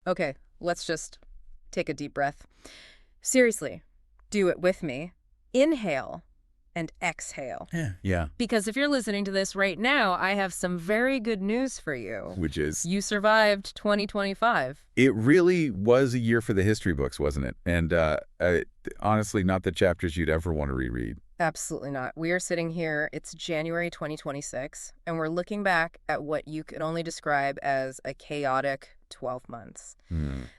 Okay, let's just take a deep breath. Seriously, do it with me. Inhale and exhale. Yeah. Because if you're listening to this right now, I have some very good news for you. Which is? You survived 2025. It really was a year for the history books, wasn't it? And honestly, not the chapters you'd ever want to reread. Absolutely not. We are sitting here, it's January 2026, and we're looking back at what you could only describe as a chaotic 12 months.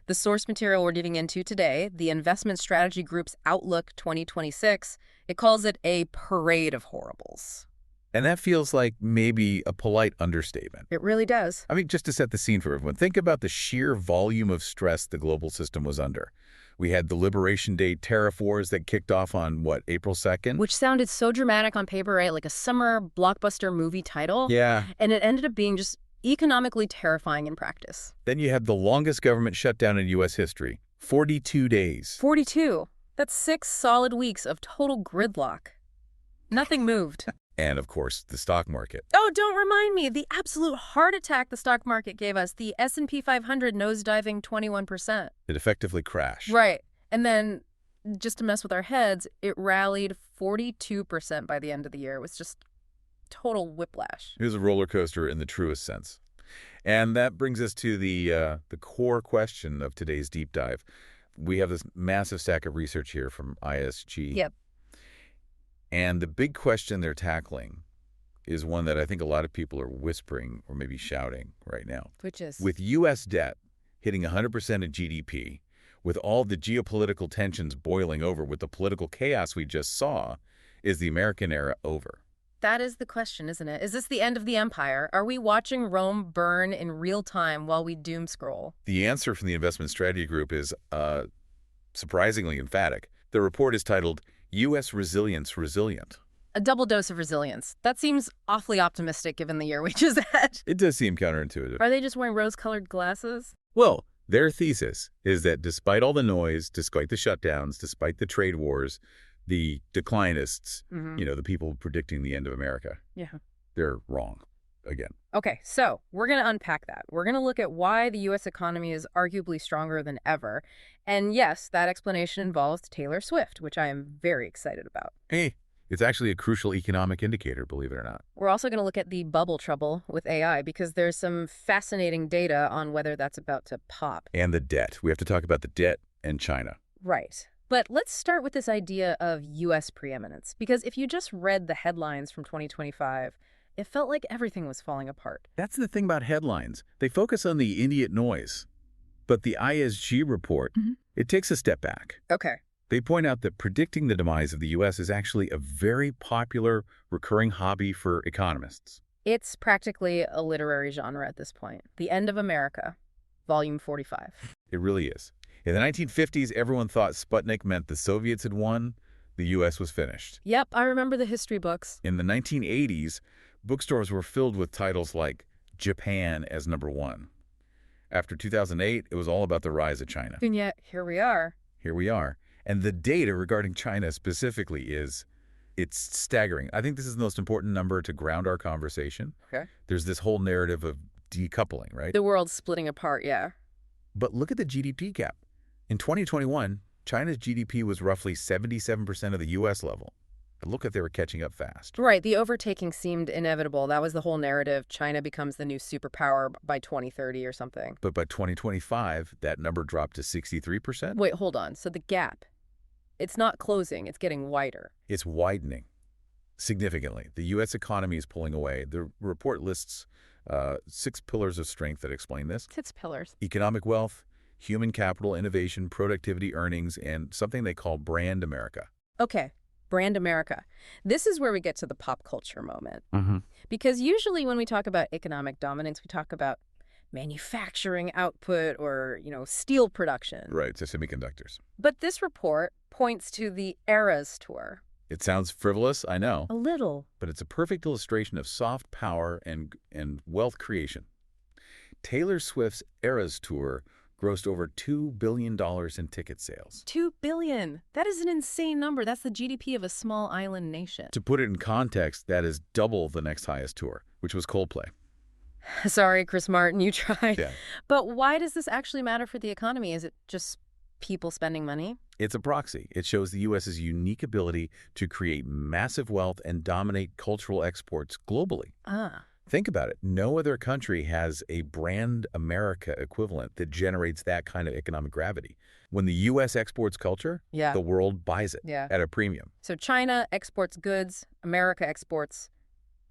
The source material we're digging into today, the Investment Strategy Group's Outlook 2026, it calls it a parade of horribles. And that feels like maybe a polite understatement. It really does. I mean, just to set the scene for everyone, think about the sheer volume of stress the global system was under. We had the Liberation Day tariff wars that kicked off on, April 2nd? Which sounded so dramatic on paper, right? Like a summer blockbuster movie title. Yeah. And it ended up being just economically terrifying in practice. Then you had the longest government shutdown in U.S. history, 42 days. 42. That's 6 solid weeks of total gridlock. Nothing moved. And, of course, the stock market. Oh, don't remind me. The absolute heart attack the stock market gave us. The S&P 500 nosediving 21%. It effectively crashed. Right. And then, just to mess with our heads, it rallied 42% by the end of the year. It was just total whiplash. It was a roller coaster in the truest sense. And that brings us to the core question of today's deep dive. We have this massive stack of research here from ISG. Yep. And the big question they're tackling is one that I think a lot of people are whispering or maybe shouting right now. Which is? With U.S. debt hitting 100% of GDP, with all the geopolitical tensions boiling over, with the political chaos we just saw, is the American era over? That is the question, isn't it? Is this the end of the empire? Are we watching Rome burn in real time while we doom scroll? The answer from the Investment Strategy Group is surprisingly emphatic. The report is titled U.S. Resilience Resilient. A double dose of resilience. That seems awfully optimistic given the year we just had. It does seem counterintuitive. Are they just wearing rose-colored glasses? Well, their thesis is that despite all the noise, despite the shutdowns, despite the trade wars, the declinists, the people predicting the end of America, they're wrong again. Okay, so we're going to unpack that. We're going to look at why the U.S. economy is arguably stronger than ever. And yes, that explanation involves Taylor Swift, which I am very excited about. Hey, it's actually a crucial economic indicator, believe it or not. We're also going to look at the bubble trouble with AI because there's some fascinating data on whether that's about to pop. And the debt. We have to talk about the debt and China. Right. But let's start with this idea of U.S. preeminence, because if you just read the headlines from 2025, it felt like everything was falling apart. That's the thing about headlines. They focus on the idiot noise. But the ISG report, it takes a step back. Okay. They point out that predicting the demise of the U.S. is actually a very popular, recurring hobby for economists. It's practically a literary genre at this point. The End of America, Volume 45. It really is. In the 1950s, everyone thought Sputnik meant the Soviets had won, the U.S. was finished. Yep, I remember the history books. In the 1980s, bookstores were filled with titles like Japan as #1. After 2008, it was all about the rise of China. And yet, here we are. Here we are. And the data regarding China specifically it's staggering. I think this is the most important number to ground our conversation. Okay. There's this whole narrative of decoupling, right? The world's splitting apart, yeah. But look at the GDP gap. In 2021, China's GDP was roughly 77% of the U.S. level. But look, they were catching up fast. Right, the overtaking seemed inevitable. That was the whole narrative. China becomes the new superpower by 2030 or something. But by 2025, that number dropped to 63%. Wait, hold on. So the gap, it's not closing, it's getting wider. It's widening significantly. The U.S. economy is pulling away. The report lists 6 pillars of strength that explain this. 6 pillars. Economic wealth, human capital, innovation, productivity, earnings, and something they call Brand America. Okay. Brand America. This is where we get to the pop culture moment. Because usually when we talk about economic dominance, we talk about manufacturing output or, steel production. Right, so semiconductors. But this report points to the Eras Tour. It sounds frivolous, I know. A little. But it's a perfect illustration of soft power and wealth creation. Taylor Swift's Eras Tour grossed over $2 billion in ticket sales. $2 billion. That is an insane number. That's the GDP of a small island nation. To put it in context, that is double the next highest tour, which was Coldplay. Sorry, Chris Martin, you tried. Yeah. But why does this actually matter for the economy? Is it just people spending money? It's a proxy. It shows the U.S.'s unique ability to create massive wealth and dominate cultural exports globally. Ah. Think about it. No other country has a brand America equivalent that generates that kind of economic gravity. When the U.S. exports culture, the world buys it at a premium. So China exports goods, America exports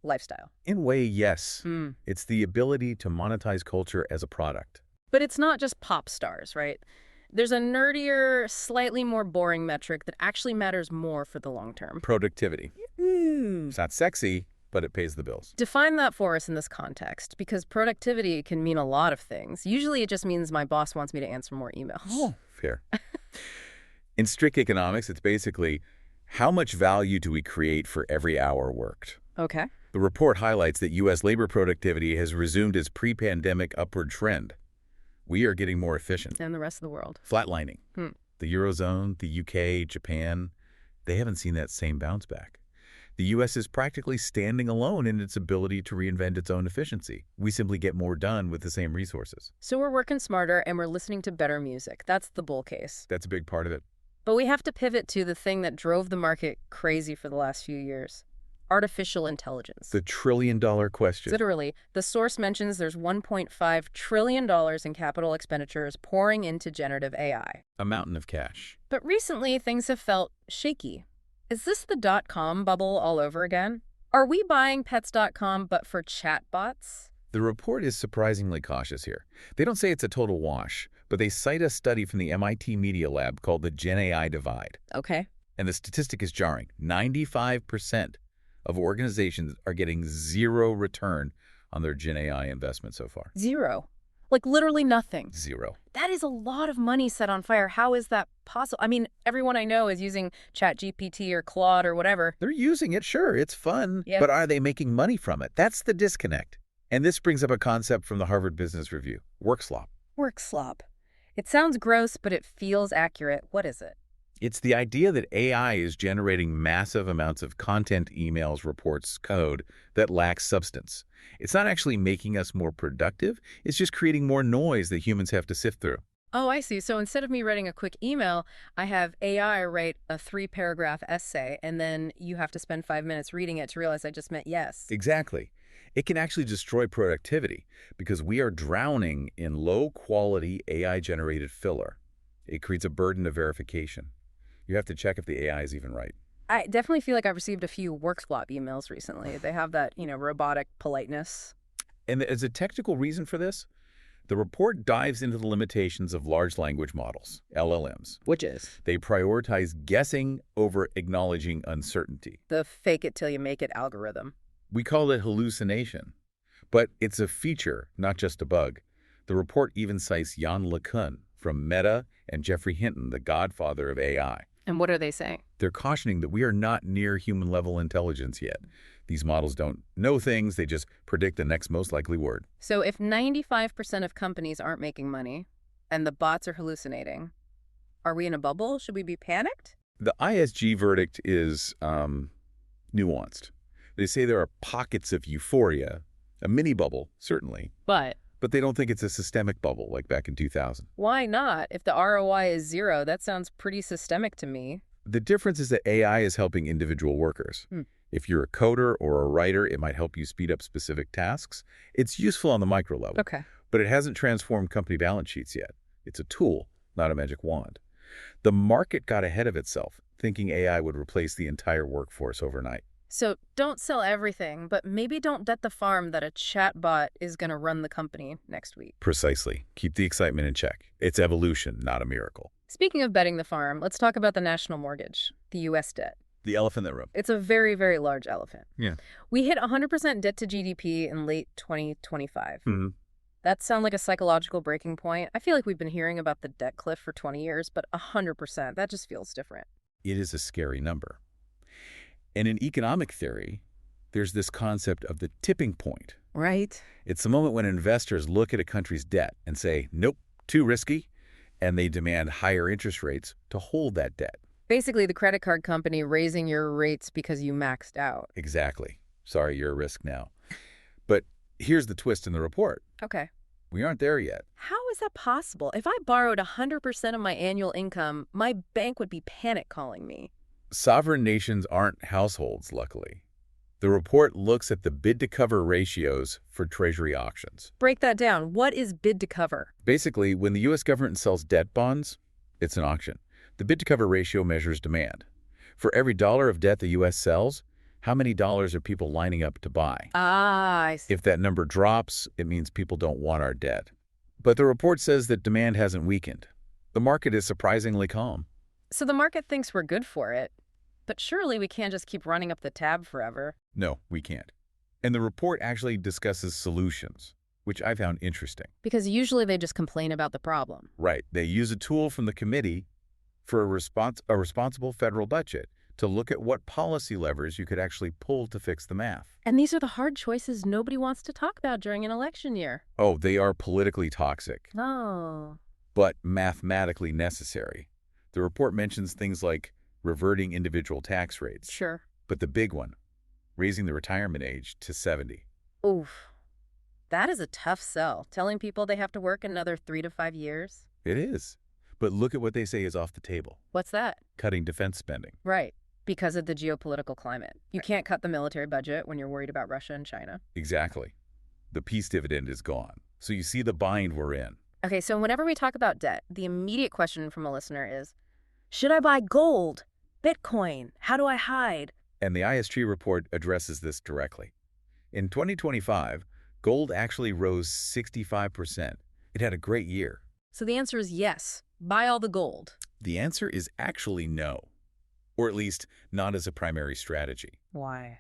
lifestyle. In a way, yes. It's the ability to monetize culture as a product. But it's not just pop stars, right? There's a nerdier, slightly more boring metric that actually matters more for the long term. Productivity. It's not sexy, but it pays the bills. Define that for us in this context, because productivity can mean a lot of things. Usually it just means my boss wants me to answer more emails. Oh, fair. In strict economics, it's basically how much value do we create for every hour worked? Okay. The report highlights that U.S. labor productivity has resumed its pre-pandemic upward trend. We are getting more efficient. And the rest of the world. Flatlining. The Eurozone, the UK, Japan, they haven't seen that same bounce back. The U.S. is practically standing alone in its ability to reinvent its own efficiency. We simply get more done with the same resources. So we're working smarter and we're listening to better music. That's the bull case. That's a big part of it. But we have to pivot to the thing that drove the market crazy for the last few years. Artificial intelligence. The trillion-dollar question. Literally, the source mentions there's $1.5 trillion in capital expenditures pouring into generative AI. A mountain of cash. But recently, things have felt shaky. Is this the .com bubble all over again? Are we buying pets.com but for chatbots? The report is surprisingly cautious here. They don't say it's a total wash, but they cite a study from the MIT Media Lab called the Gen AI Divide. Okay. And the statistic is jarring. 95% of organizations are getting zero return on their Gen AI investment so far. Zero. Like literally nothing. Zero. That is a lot of money set on fire. How is that possible? I mean, everyone I know is using ChatGPT or Claude or whatever. They're using it, sure. It's fun. Yep. But are they making money from it? That's the disconnect. And this brings up a concept from the Harvard Business Review, work slop. Work slop. It sounds gross, but it feels accurate. What is it? It's the idea that AI is generating massive amounts of content, emails, reports, code that lacks substance. It's not actually making us more productive. It's just creating more noise that humans have to sift through. Oh, I see. So instead of me writing a quick email, I have AI write a 3-paragraph essay, and then you have to spend 5 minutes reading it to realize I just meant yes. Exactly. It can actually destroy productivity because we are drowning in low-quality AI-generated filler. It creates a burden of verification. You have to check if the AI is even right. I definitely feel like I've received a few work slop emails recently. They have that, robotic politeness. And as a technical reason for this, the report dives into the limitations of large language models, LLMs. Which is? They prioritize guessing over acknowledging uncertainty. The fake it till you make it algorithm. We call it hallucination, but it's a feature, not just a bug. The report even cites Yann LeCun from Meta and Geoffrey Hinton, the godfather of AI. And what are they saying? They're cautioning that we are not near human-level intelligence yet. These models don't know things, they just predict the next most likely word. So if 95% of companies aren't making money and the bots are hallucinating, are we in a bubble? Should we be panicked? The ISG verdict is nuanced. They say there are pockets of euphoria, a mini bubble, certainly. But they don't think it's a systemic bubble like back in 2000. Why not? If the ROI is zero, that sounds pretty systemic to me. The difference is that AI is helping individual workers. If you're a coder or a writer, it might help you speed up specific tasks. It's useful on the micro level. Okay. But it hasn't transformed company balance sheets yet. It's a tool, not a magic wand. The market got ahead of itself, thinking AI would replace the entire workforce overnight. So don't sell everything, but maybe don't bet the farm that a chatbot is going to run the company next week. Precisely. Keep the excitement in check. It's evolution, not a miracle. Speaking of betting the farm, let's talk about the national mortgage, the U.S. debt. The elephant in the room. It's a very, very large elephant. Yeah. We hit 100% debt to GDP in late 2025. Mm-hmm. That sounds like a psychological breaking point. I feel like we've been hearing about the debt cliff for 20 years, but 100%, that just feels different. It is a scary number. And in economic theory, there's this concept of the tipping point. Right. It's the moment when investors look at a country's debt and say, nope, too risky, and they demand higher interest rates to hold that debt. Basically, the credit card company raising your rates because you maxed out. Exactly. Sorry, you're a risk now. But Here's the twist in the report. Okay. We aren't there yet. How is that possible? If I borrowed 100% of my annual income, my bank would be panic calling me. Sovereign nations aren't households, luckily. The report looks at the bid-to-cover ratios for Treasury auctions. Break that down. What is bid to cover? Basically, when the U.S. government sells debt bonds, it's an auction. The bid-to-cover ratio measures demand. For every dollar of debt the U.S. sells, how many dollars are people lining up to buy? Ah, I see. If that number drops, it means people don't want our debt. But the report says that demand hasn't weakened. The market is surprisingly calm. So the market thinks we're good for it, but surely we can't just keep running up the tab forever. No, we can't. And the report actually discusses solutions, which I found interesting. Because usually they just complain about the problem. Right. They use a tool from the committee for a responsible federal budget to look at what policy levers you could actually pull to fix the math. And these are the hard choices nobody wants to talk about during an election year. Oh, they are politically toxic, Oh. but mathematically necessary. The report mentions things like reverting individual tax rates. Sure. But the big one, raising the retirement age to 70. Oof. That is a tough sell, telling people they have to work another 3 to 5 years. It is. But look at what they say is off the table. What's that? Cutting defense spending. Right. Because of the geopolitical climate. You can't cut the military budget when you're worried about Russia and China. Exactly. The peace dividend is gone. So you see the bind we're in. Okay, so whenever we talk about debt, the immediate question from a listener is, should I buy gold? Bitcoin? How do I hide? And the ISG report addresses this directly. In 2025, gold actually rose 65%. It had a great year. So the answer is yes. Buy all the gold. The answer is actually no. Or at least not as a primary strategy. Why?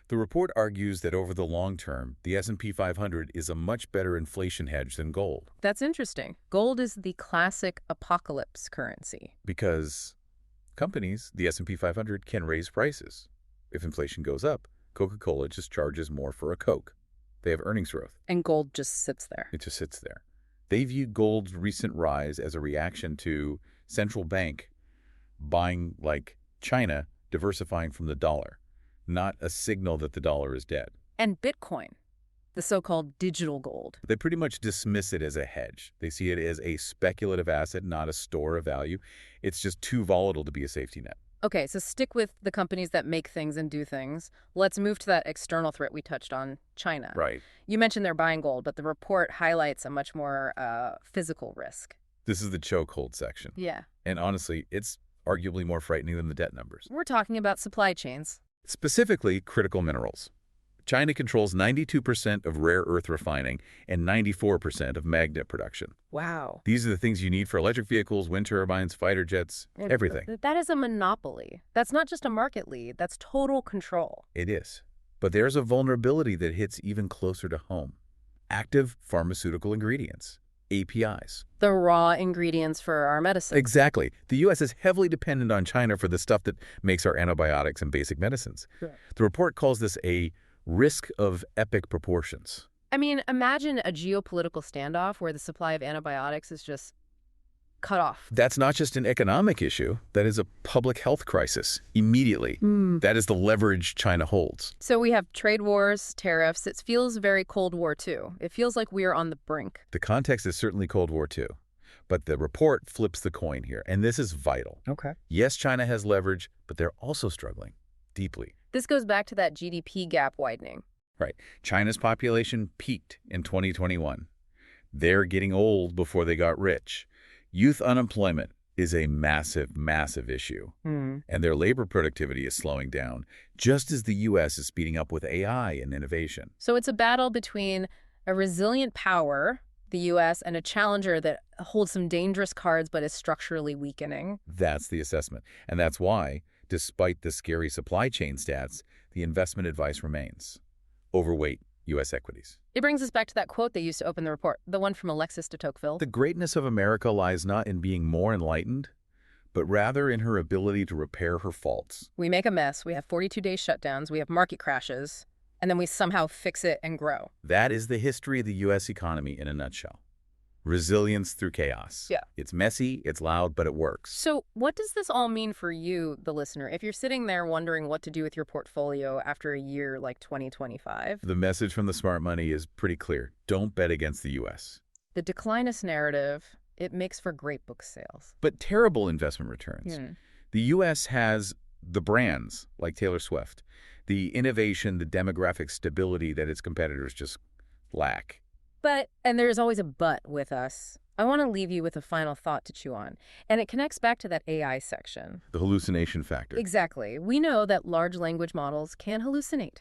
The report argues that over the long term, the S&P 500 is a much better inflation hedge than gold. That's interesting. Gold is the classic apocalypse currency. Because companies, the S&P 500, can raise prices. If inflation goes up, Coca-Cola just charges more for a Coke. They have earnings growth. And gold just sits there. It just sits there. They view gold's recent rise as a reaction to central bank buying like China diversifying from the dollar, not a signal that the dollar is dead. And Bitcoin, the so-called digital gold. They pretty much dismiss it as a hedge. They see it as a speculative asset, not a store of value. It's just too volatile to be a safety net. Okay, so stick with the companies that make things and do things. Let's move to that external threat we touched on, China. Right. You mentioned they're buying gold, but the report highlights a much more physical risk. This is the chokehold section. Yeah. And honestly, it's arguably more frightening than the debt numbers. We're talking about supply chains. Specifically, critical minerals. China controls 92% of rare earth refining and 94% of magnet production. Wow. These are the things you need for electric vehicles, wind turbines, fighter jets, everything. That is a monopoly. That's not just a market lead. That's total control. It is. But there's a vulnerability that hits even closer to home. Active pharmaceutical ingredients, APIs. The raw ingredients for our medicine. Exactly. The U.S. is heavily dependent on China for the stuff that makes our antibiotics and basic medicines. Sure. The report calls this a risk of epic proportions. I mean, imagine a geopolitical standoff where the supply of antibiotics is just cut off. That's not just an economic issue. That is a public health crisis immediately. That is the leverage China holds. So we have trade wars, tariffs. It feels very Cold War II. It feels like we are on the brink. The context is certainly Cold War II. But the report flips the coin here, and this is vital. Okay. Yes, China has leverage, but they're also struggling deeply. This goes back to that GDP gap widening. Right. China's population peaked in 2021. They're getting old before they got rich. Youth unemployment is a massive, massive issue. And their labor productivity is slowing down, just as the U.S. is speeding up with AI and innovation. So it's a battle between a resilient power, the U.S., and a challenger that holds some dangerous cards but is structurally weakening. That's the assessment. And that's why, despite the scary supply chain stats, the investment advice remains. Overweight U.S. equities. It brings us back to that quote they used to open the report, the one from Alexis de Tocqueville. The greatness of America lies not in being more enlightened, but rather in her ability to repair her faults. We make a mess, we have 42-day shutdowns, we have market crashes, and then we somehow fix it and grow. That is the history of the U.S. economy in a nutshell. Resilience through chaos. Yeah. It's messy, it's loud, but it works. So what does this all mean for you, the listener, if you're sitting there wondering what to do with your portfolio after a year like 2025? The message from the smart money is pretty clear. Don't bet against the U.S. The declinist narrative, it makes for great book sales. But terrible investment returns. The U.S. has the brands, like Taylor Swift, the innovation, the demographic stability that its competitors just lack. But, and there's always a but with us, I want to leave you with a final thought to chew on. And it connects back to that AI section. The hallucination factor. Exactly. We know that large language models can hallucinate.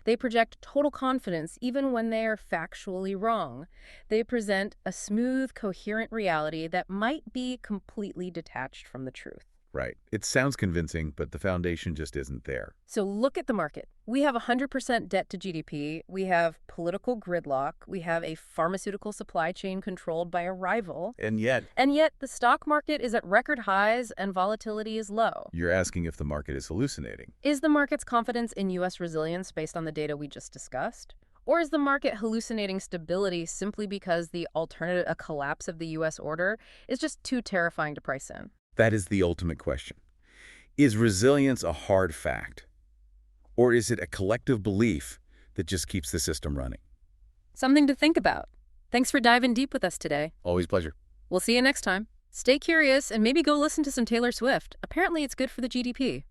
They project total confidence even when they are factually wrong. They present a smooth, coherent reality that might be completely detached from the truth. Right. It sounds convincing, but the foundation just isn't there. So look at the market. We have 100% debt to GDP. We have political gridlock. We have a pharmaceutical supply chain controlled by a rival. And yet the stock market is at record highs and volatility is low. You're asking if the market is hallucinating. Is the market's confidence in U.S. resilience based on the data we just discussed? Or is the market hallucinating stability simply because the alternative, a collapse of the U.S. order, is just too terrifying to price in? That is the ultimate question. Is resilience a hard fact? Or is it a collective belief that just keeps the system running? Something to think about. Thanks for diving deep with us today. Always a pleasure. We'll see you next time. Stay curious and maybe go listen to some Taylor Swift. Apparently it's good for the GDP.